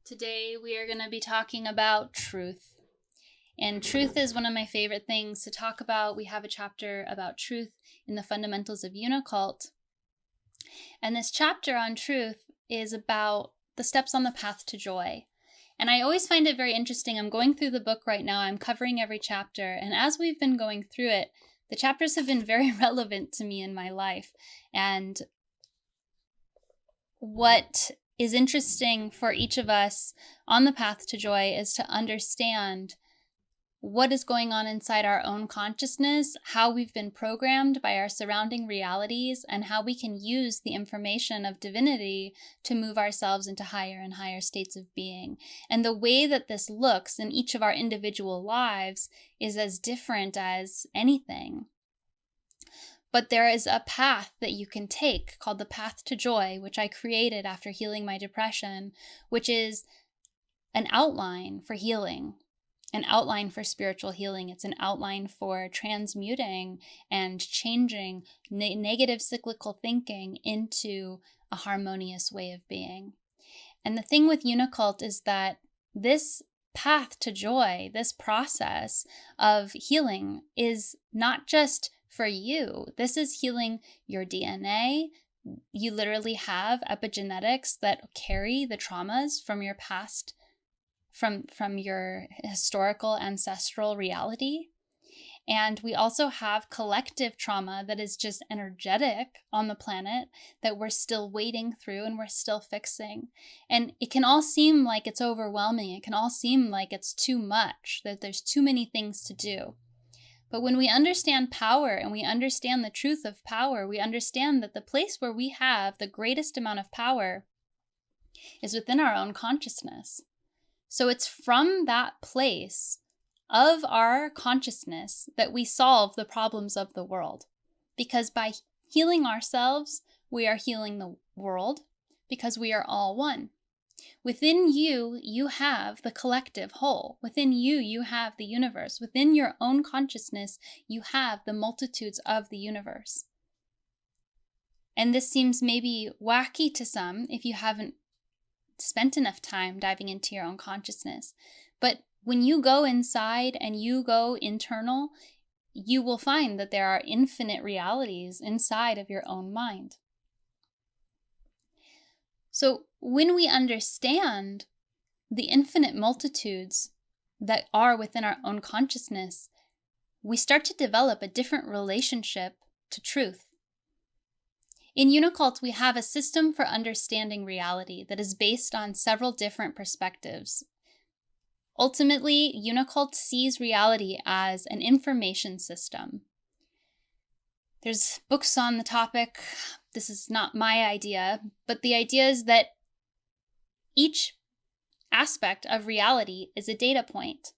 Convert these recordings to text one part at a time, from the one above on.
Today we are going to be talking about truth. And truth is one of my favorite things to talk about. We have a chapter about truth in the fundamentals of Unicult. And this chapter on truth is about the steps on the path to joy. And I always find it very interesting. I'm going through the book right now. I'm covering every chapter. And as we've been going through it, the chapters have been very relevant to me in my life. And what is interesting for each of us on the path to joy is to understand what is going on inside our own consciousness, how we've been programmed by our surrounding realities, and how we can use the information of divinity to move ourselves into higher and higher states of being. And the way that this looks in each of our individual lives is as different as anything. But there is a path that you can take called the path to joy, which I created after healing my depression, which is an outline for healing, an outline for spiritual healing. It's an outline for transmuting and changing negative cyclical thinking into a harmonious way of being. And the thing with Unicult is that this path to joy, this process of healing, is not just for you. This is healing your DNA. You literally have epigenetics that carry the traumas from your past, from your historical ancestral reality. And we also have collective trauma that is just energetic on the planet that we're still wading through and we're still fixing. And it can all seem like it's overwhelming. It can all seem like it's too much, that there's too many things to do. But when we understand power and we understand the truth of power, we understand that the place where we have the greatest amount of power is within our own consciousness. So it's from that place of our consciousness that we solve the problems of the world. Because by healing ourselves, we are healing the world, because we are all one. Within you, you have the collective whole. Within you, you have the universe. Within your own consciousness, you have the multitudes of the universe. And this seems maybe wacky to some if you haven't spent enough time diving into your own consciousness. But when you go inside and you go internal, you will find that there are infinite realities inside of your own mind. So when we understand the infinite multitudes that are within our own consciousness, we start to develop a different relationship to truth. In Unicult, we have a system for understanding reality that is based on several different perspectives. Ultimately, Unicult sees reality as an information system. There's books on the topic. This is not my idea, but the idea is that each aspect of reality is a data point.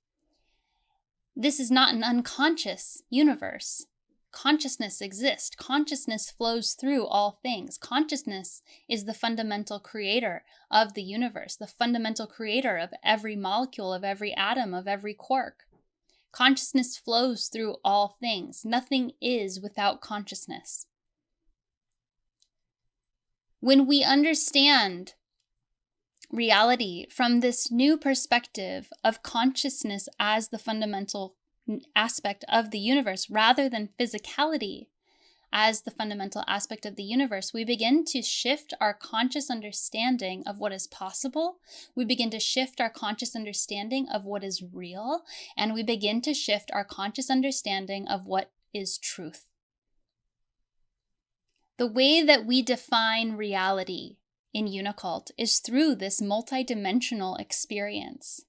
This is not an unconscious universe. Consciousness exists. Consciousness flows through all things. Consciousness is the fundamental creator of the universe, the fundamental creator of every molecule, of every atom, of every quark. Consciousness flows through all things. Nothing is without consciousness. When we understand reality from this new perspective of consciousness as the fundamental aspect of the universe, rather than physicality as the fundamental aspect of the universe, we begin to shift our conscious understanding of what is possible. We begin to shift our conscious understanding of what is real, and we begin to shift our conscious understanding of what is truth. The way that we define reality in Unicult is through this multidimensional experience.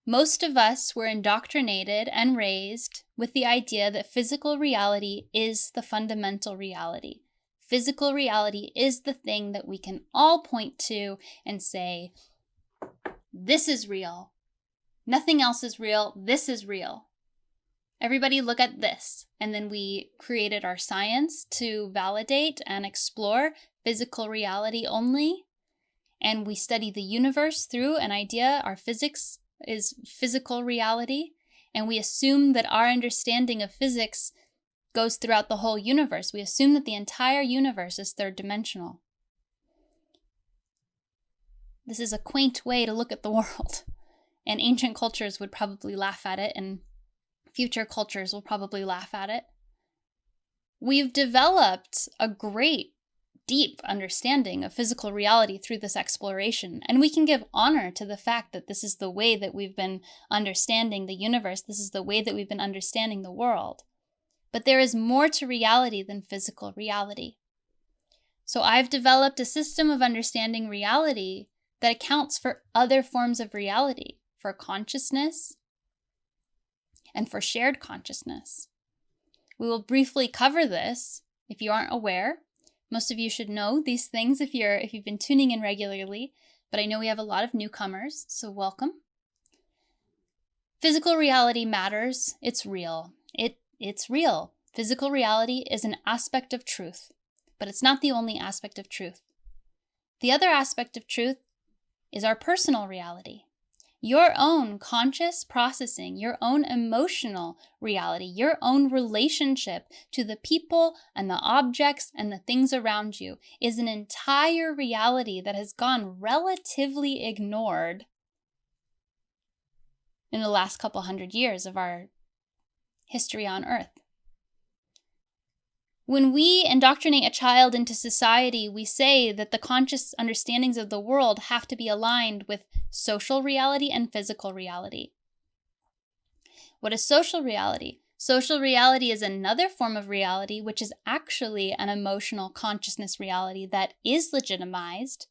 Most of us were indoctrinated and raised with the idea that physical reality is the fundamental reality. Physical reality is the thing that we can all point to and say, this is real. Nothing else is real. This is real. Everybody look at this. And then we created our science to validate and explore physical reality only. And we study the universe through an idea. Our physics is physical reality. And we assume that our understanding of physics goes throughout the whole universe. We assume that the entire universe is third dimensional. This is a quaint way to look at the world, and ancient cultures would probably laugh at it, and future cultures will probably laugh at it. We've developed a great, deep understanding of physical reality through this exploration, and we can give honor to the fact that this is the way that we've been understanding the universe. This is the way that we've been understanding the world. But there is more to reality than physical reality. So I've developed a system of understanding reality that accounts for other forms of reality, for consciousness and for shared consciousness. We will briefly cover this. If you aren't aware, most of you should know these things if you've been tuning in regularly, but I know we have a lot of newcomers, so welcome. Physical reality matters. It's real. It's real. Physical reality is an aspect of truth, but it's not the only aspect of truth. The other aspect of truth is our personal reality. Your own conscious processing, your own emotional reality, your own relationship to the people and the objects and the things around you is an entire reality that has gone relatively ignored in the last couple hundred years of our history on Earth. When we indoctrinate a child into society, we say that the conscious understandings of the world have to be aligned with social reality and physical reality. What is social reality? Social reality is another form of reality, which is actually an emotional consciousness reality that is legitimized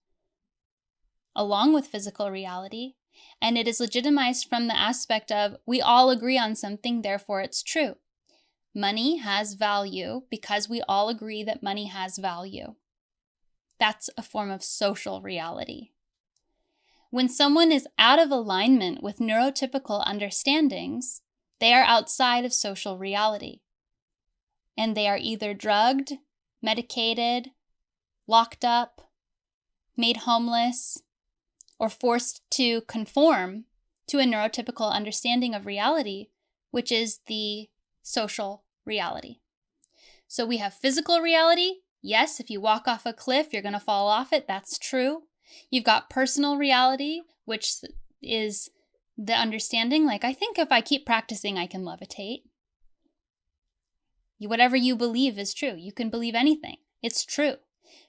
along with physical reality, and it is legitimized from the aspect of we all agree on something, therefore it's true. Money has value because we all agree that money has value. That's a form of social reality. When someone is out of alignment with neurotypical understandings, they are outside of social reality. And they are either drugged, medicated, locked up, made homeless, or forced to conform to a neurotypical understanding of reality, which is the social reality. So we have physical reality. Yes, if you walk off a cliff, you're going to fall off it. That's true. You've got personal reality, which is the understanding, like, I think if I keep practicing, I can levitate. Whatever you believe is true. You can believe anything. It's true.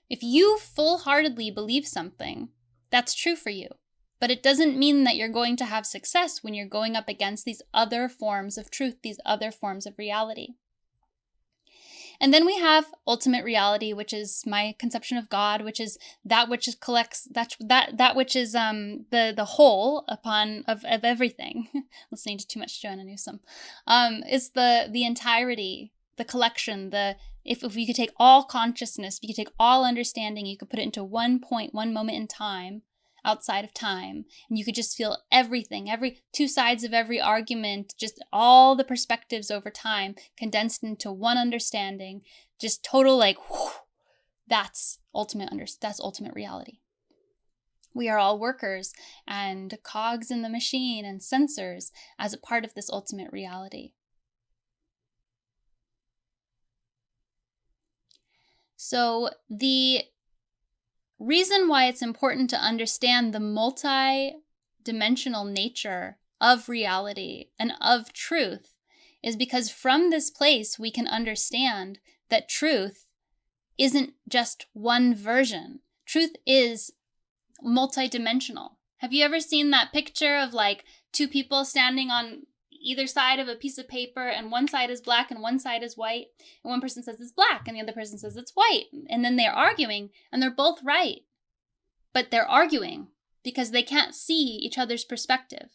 If you full-heartedly believe something, that's true for you. But it doesn't mean that you're going to have success when you're going up against these other forms of truth, these other forms of reality. And then we have ultimate reality, which is my conception of God, which is that which is collects that which is the whole of everything. Listening to too much Joanna Newsom, is the entirety, the collection. If you could take all consciousness, if you could take all understanding, you could put it into one point, one moment in time, outside of time, and you could just feel everything, every two sides of every argument, just all the perspectives over time condensed into one understanding, just total like, whew, that's ultimate reality. We are all workers and cogs in the machine and sensors as a part of this ultimate reality. So the reason why it's important to understand the multi-dimensional nature of reality and of truth is because from this place we can understand that truth isn't just one version. Truth is multi-dimensional. Have you ever seen that picture of like two people standing on either side of a piece of paper, and one side is black and one side is white, and one person says it's black and the other person says it's white, and then they're arguing and they're both right, but they're arguing because they can't see each other's perspective.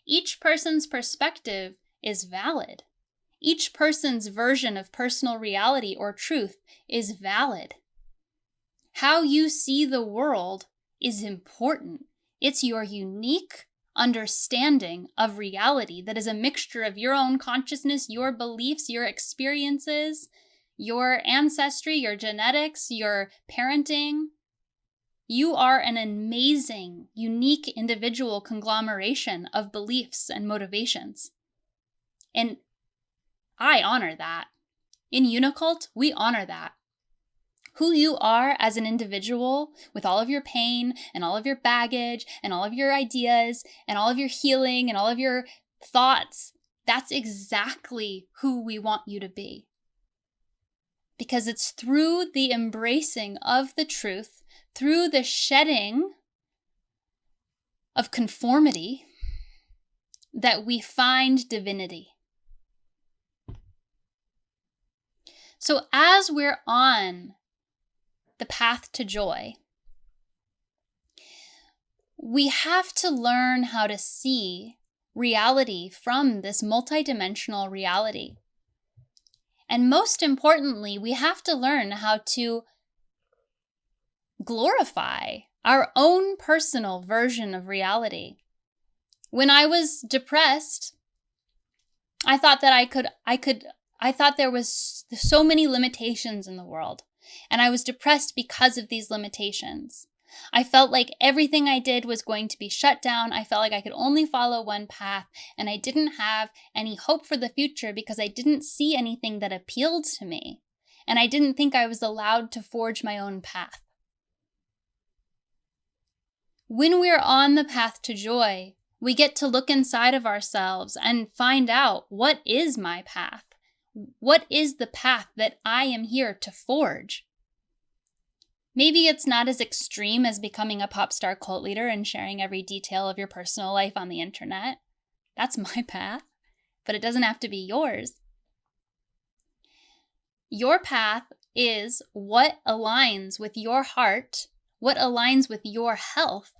Each person's perspective is valid. Each person's version of personal reality or truth is valid. How you see the world is important. It's your unique understanding of reality that is a mixture of your own consciousness, your beliefs, your experiences, your ancestry, your genetics, your parenting. You are an amazing, unique individual conglomeration of beliefs and motivations. And I honor that. In Unicult, we honor that. who you are as an individual with all of your pain and all of your baggage and all of your ideas and all of your healing and all of your thoughts, that's exactly who we want you to be. Because it's through the embracing of the truth, through the shedding of conformity, that we find divinity. So as we're on the path to joy, we have to learn how to see reality from this multidimensional reality. And most importantly, we have to learn how to glorify our own personal version of reality. When I was depressed, I thought that I thought there was so many limitations in the world, and I was depressed because of these limitations. I felt like everything I did was going to be shut down. I felt like I could only follow one path, and I didn't have any hope for the future because I didn't see anything that appealed to me, and I didn't think I was allowed to forge my own path. When we're on the path to joy, we get to look inside of ourselves and find out, what is my path? What is the path that I am here to forge? Maybe it's not as extreme as becoming a pop star cult leader and sharing every detail of your personal life on the internet. That's my path, but it doesn't have to be yours. Your path is what aligns with your heart, what aligns with your health,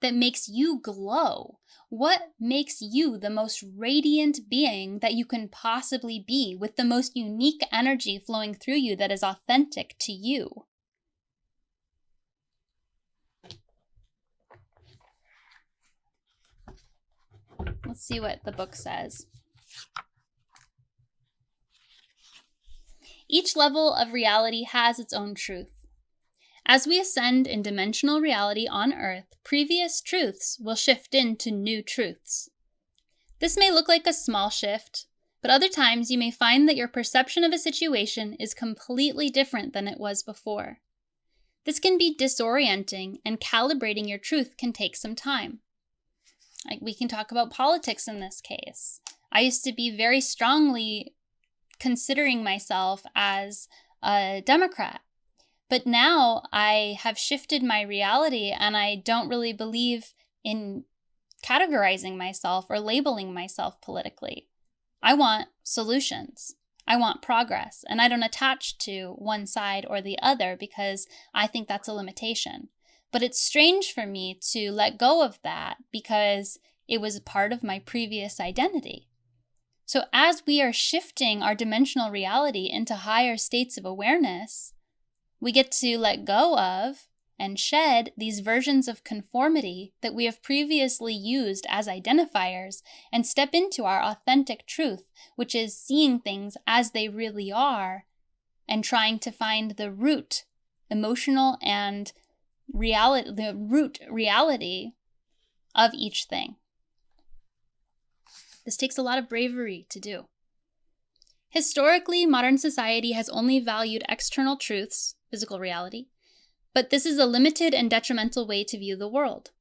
that makes you glow. What makes you the most radiant being that you can possibly be, with the most unique energy flowing through you that is authentic to you? Let's see what the book says. Each level of reality has its own truth. As we ascend in dimensional reality on Earth, previous truths will shift into new truths. This may look like a small shift, but other times you may find that your perception of a situation is completely different than it was before. This can be disorienting, and calibrating your truth can take some time. We can talk about politics in this case. I used to be very strongly considering myself as a Democrat. But now I have shifted my reality, and I don't really believe in categorizing myself or labeling myself politically. I want solutions. I want progress, and I don't attach to one side or the other because I think that's a limitation. But it's strange for me to let go of that because it was part of my previous identity. So as we are shifting our dimensional reality into higher states of awareness, we get to let go of and shed these versions of conformity that we have previously used as identifiers and step into our authentic truth, which is seeing things as they really are and trying to find the root emotional and the root reality of each thing. This takes a lot of bravery to do. Historically, modern society has only valued external truths, physical reality, but this is a limited and detrimental way to view the world.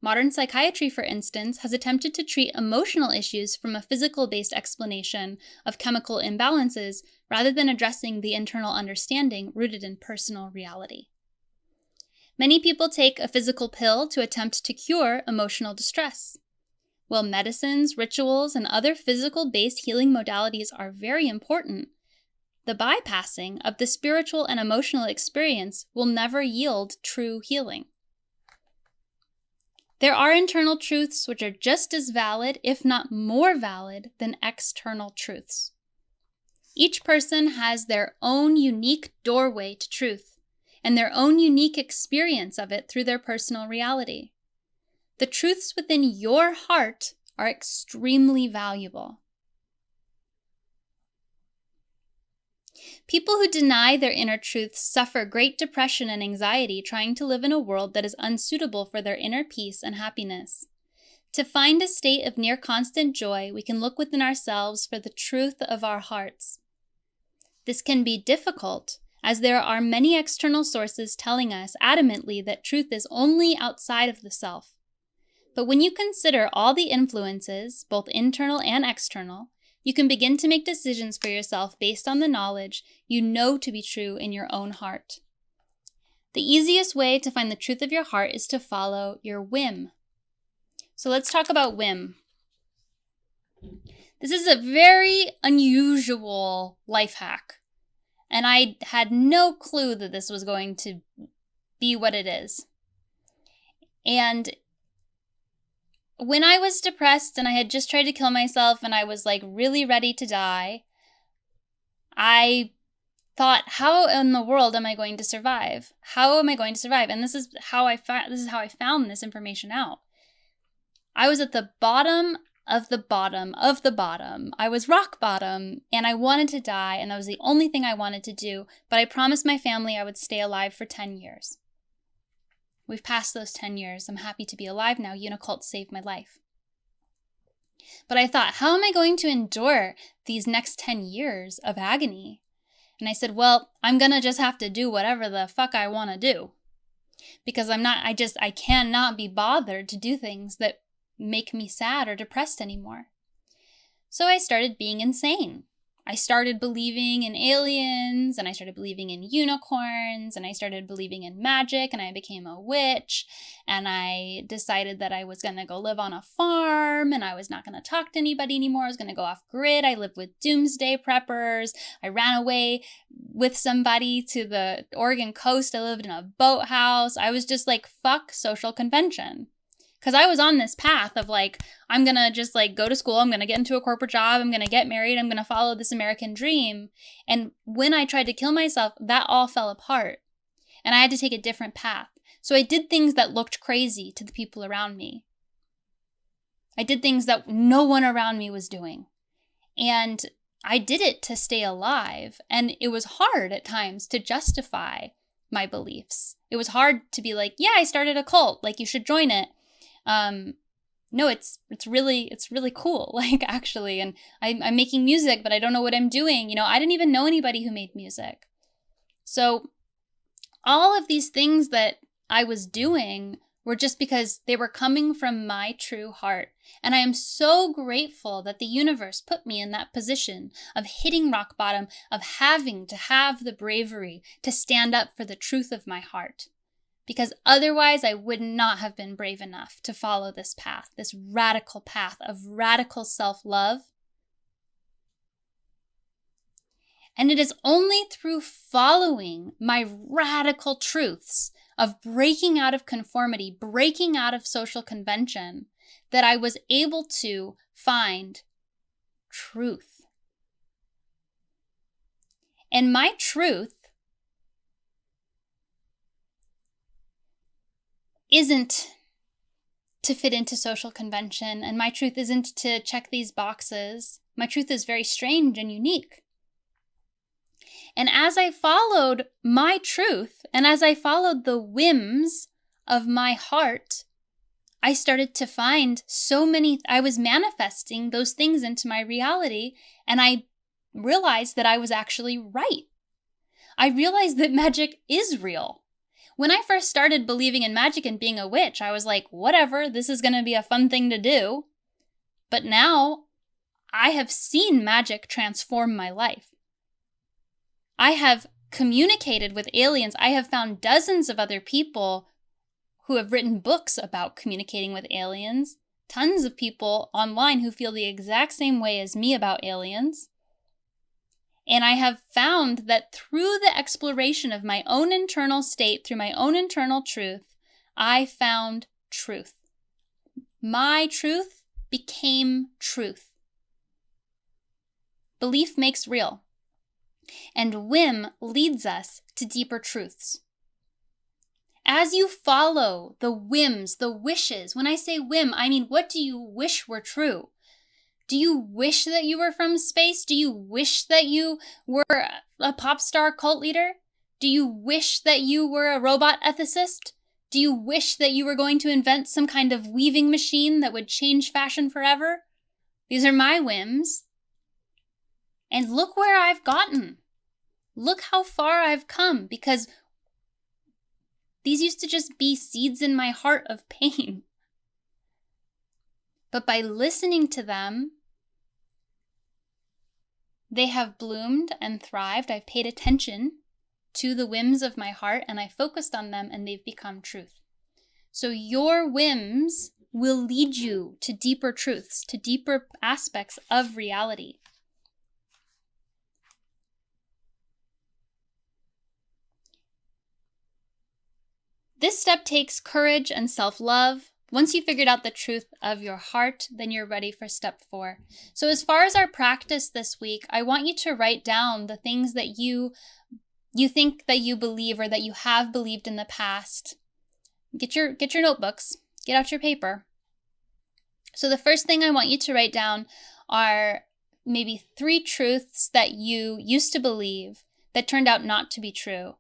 Modern psychiatry, for instance, has attempted to treat emotional issues from a physical-based explanation of chemical imbalances rather than addressing the internal understanding rooted in personal reality. Many people take a physical pill to attempt to cure emotional distress. While medicines, rituals, and other physical-based healing modalities are very important, the bypassing of the spiritual and emotional experience will never yield true healing. There are internal truths which are just as valid, if not more valid, than external truths. Each person has their own unique doorway to truth, and their own unique experience of it through their personal reality. The truths within your heart are extremely valuable. People who deny their inner truths suffer great depression and anxiety trying to live in a world that is unsuitable for their inner peace and happiness. To find a state of near constant joy, we can look within ourselves for the truth of our hearts. This can be difficult, as there are many external sources telling us adamantly that truth is only outside of the self. But when you consider all the influences, both internal and external, you can begin to make decisions for yourself based on the knowledge you know to be true in your own heart. The easiest way to find the truth of your heart is to follow your whim. So let's talk about whim. This is a very unusual life hack, and I had no clue that this was going to be what it is. And when I was depressed and I had just tried to kill myself and I was like really ready to die, I thought, how in the world am I going to survive? How am I going to survive? And this is how I found this information out. I was at the bottom of the bottom of the bottom. I was rock bottom and I wanted to die, and that was the only thing I wanted to do, but I promised my family I would stay alive for 10 years. We've passed those 10 years. I'm happy to be alive now. Unicult saved my life. But I thought, how am I going to endure these next 10 years of agony? And I said, well, I'm going to just have to do whatever the fuck I want to do. Because I cannot be bothered to do things that make me sad or depressed anymore. So I started being insane. I started believing in aliens, and I started believing in unicorns, and I started believing in magic, and I became a witch, and I decided that I was going to go live on a farm, and I was not going to talk to anybody anymore. I was going to go off grid. I lived with doomsday preppers. I ran away with somebody to the Oregon coast. I lived in a boathouse. I was just like, fuck social convention. Because I was on this path of like, I'm going to just like go to school, I'm going to get into a corporate job, I'm going to get married, I'm going to follow this American dream. And when I tried to kill myself, that all fell apart. And I had to take a different path. So I did things that looked crazy to the people around me. I did things that no one around me was doing. And I did it to stay alive. And it was hard at times to justify my beliefs. It was hard to be like, yeah, I started a cult, like you should join it. No, it's really cool, like actually, and I'm making music, but I don't know what I'm doing. You know, I didn't even know anybody who made music. So all of these things that I was doing were just because they were coming from my true heart. And I am so grateful that the universe put me in that position of hitting rock bottom, of having to have the bravery to stand up for the truth of my heart. Because otherwise I would not have been brave enough to follow this path, this radical path of radical self-love. And it is only through following my radical truths of breaking out of conformity, breaking out of social convention, that I was able to find truth. And my truth isn't to fit into social convention, and my truth isn't to check these boxes. My truth is very strange and unique. And as I followed my truth, and as I followed the whims of my heart, I started to find I was manifesting those things into my reality, and I realized that I was actually right. I realized that magic is real. When I first started believing in magic and being a witch, I was like, whatever, this is going to be a fun thing to do. But now I have seen magic transform my life. I have communicated with aliens. I have found dozens of other people who have written books about communicating with aliens. Tons of people online who feel the exact same way as me about aliens. And I have found that through the exploration of my own internal state, through my own internal truth, I found truth. My truth became truth. Belief makes real. And whim leads us to deeper truths. As you follow the whims, the wishes, when I say whim, I mean, what do you wish were true? Do you wish that you were from space? Do you wish that you were a pop star cult leader? Do you wish that you were a robot ethicist? Do you wish that you were going to invent some kind of weaving machine that would change fashion forever? These are my whims. And look where I've gotten. look how far I've come, because these used to just be seeds in my heart of pain. But by listening to them, they have bloomed and thrived. I've paid attention to the whims of my heart, and I focused on them, and they've become truth. So your whims will lead you to deeper truths, to deeper aspects of reality. This step takes courage and self-love. Once you've figured out the truth of your heart, then you're ready for step 4. So as far as our practice this week, I want you to write down the things that you think that you believe or that you have believed in the past. Get your notebooks, get out your paper. So the first thing I want you to write down are maybe 3 truths that you used to believe that turned out not to be true,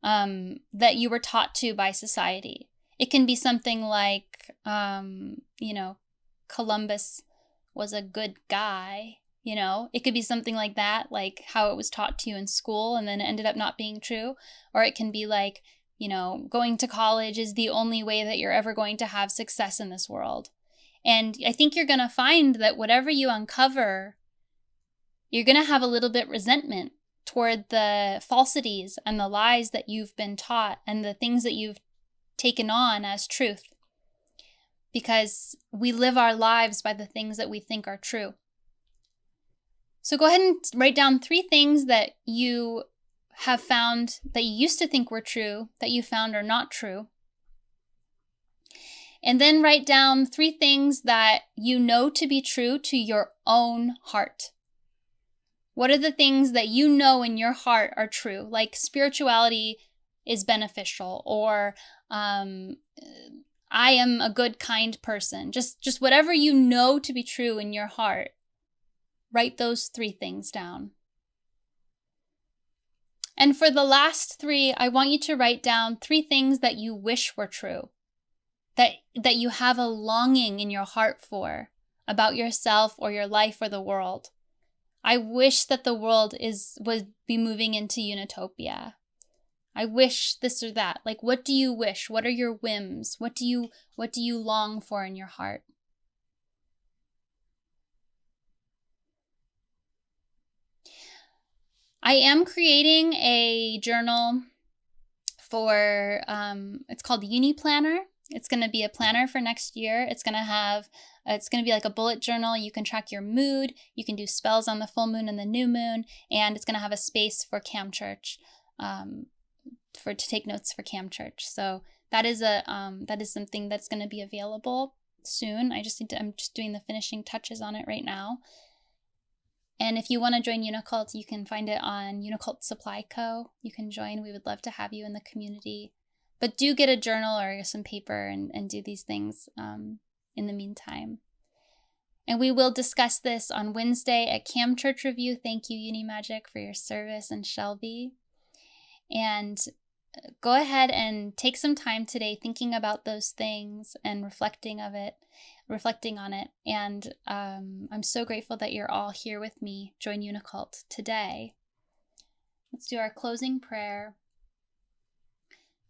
that you were taught to by society. It can be something like, Columbus was a good guy. It could be something like that, like how it was taught to you in school and then it ended up not being true. Or it can be like, going to college is the only way that you're ever going to have success in this world. And I think you're going to find that whatever you uncover, you're going to have a little bit resentment toward the falsities and the lies that you've been taught and the things that you've taken on as truth. Because we live our lives by the things that we think are true. So go ahead and write down 3 things that you have found that you used to think were true, that you found are not true. And then write down 3 things that you know to be true to your own heart. What are the things that you know in your heart are true? Like spirituality is beneficial, or I am a good, kind person. Just whatever you know to be true in your heart. Write those 3 things down. And for the last 3, I want you to write down 3 things that you wish were true, that you have a longing in your heart for about yourself or your life or the world. I wish that the world would be moving into Unitopia. I wish this or that. Like, what do you wish? What are your whims? What do you long for in your heart? I am creating a journal for, it's called Uniplanner. It's going to be a planner for next year. It's going to be like a bullet journal. You can track your mood. You can do spells on the full moon and the new moon. And it's going to have a space for Cam Church, to take notes for Cam Church. So that is something that's going to be available soon. I'm just doing the finishing touches on it right now. And if you want to join Unicult, you can find it on Unicult Supply Co. You can join. We would love to have you in the community. But do get a journal or some paper and do these things in the meantime. And we will discuss this on Wednesday at Cam Church Review. Thank you, Unimagic, for your service, and Shelby. And go ahead and take some time today thinking about those things and reflecting on it. And I'm so grateful that you're all here with me. Join Unicult today. Let's do our closing prayer.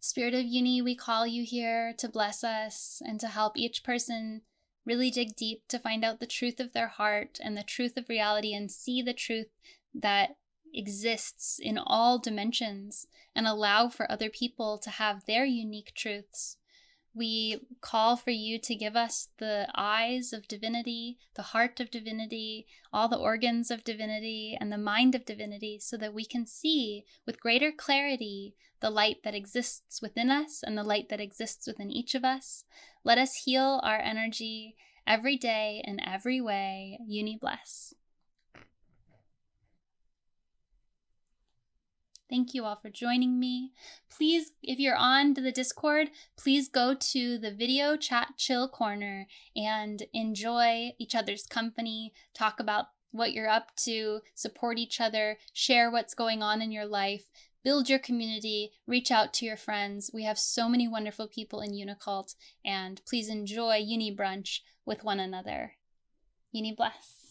Spirit of Uni, we call you here to bless us and to help each person really dig deep to find out the truth of their heart and the truth of reality, and see the truth that exists in all dimensions, and allow for other people to have their unique truths. We call for you to give us the eyes of divinity, the heart of divinity, all the organs of divinity, and the mind of divinity, so that we can see with greater clarity the light that exists within us and the light that exists within each of us. Let us heal our energy every day in every way. Uni bless. Thank you all for joining me. Please, if you're on the Discord, please go to the video chat chill corner and enjoy each other's company, talk about what you're up to, support each other, share what's going on in your life, build your community, reach out to your friends. We have so many wonderful people in Unicult, and please enjoy Uni Brunch with one another. Uni bless.